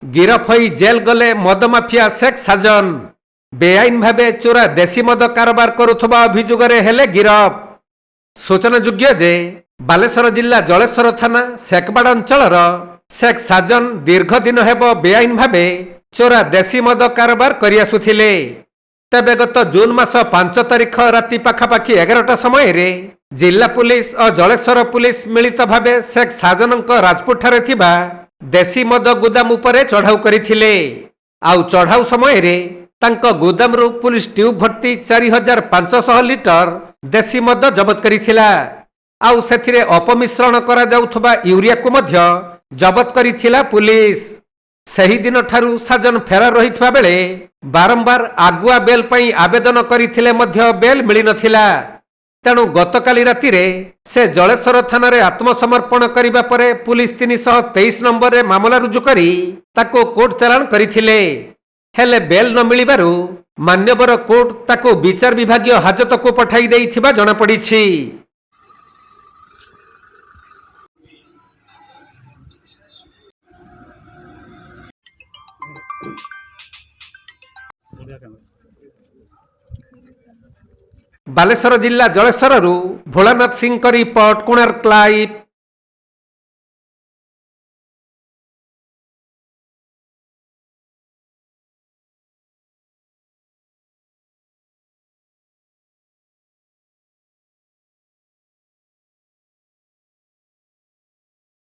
गिरफ होई जेल गले मद माफिया शेख साजन बेआईन भावे चोरा देशी मद कारोबार करुथबा अभियोगरे हेले गिरफ। सूचनायोग्य जे बालेश्वर जिला जलेश्वर थाना शेखबाड़ अंचलर शेख साजन दीर्घ दिन हेब बेआईन भावे चोरा देशी मद कारोबार करि आसुथिले। तेबे गत जून मास 5 तारिख राति पाखापाखि 11टा समय रे जिला पुलिस और जलेश्वर पुलिस मिलित भावे शेख साजनक राजपुर ठारे थिबा देशी मद गुदाम उपरे चढ़ाऊ करिथिले। आउ चढ़ाऊ समय रे तांको गुदाम रु पुलिस ट्यूब भर्ती 4500 लिटर देशी मद जबत करिथिला। आउ सेथिरे अपमिश्रण करा जाउथबा यूरिया को मध्य जबत करिथिला पुलिस। सही दिन ठारू साजन फेरार रहिथिबा बेले बारंबार आगुआ बेल पई आवेदन करिथिले मध्य बेल मिली नथिला। तेणु गतकाली राति रे से जलेश्वर थाना रे आत्मसमर्पण करिबा परे पुलिस 323 नंबर रे मामला रुजु करी ताको कोर्ट चालान करिथिले। हेले बेल न मिलिबारु मान्यवर कोर्ट ताको विचार विभागीय हाजत को पठाई देइथिबा जणा पड़िछि। बालेश्वर जिला जलेश्वर भोलानाथ सिंह रिपोर्ट कोणार्क लाइव।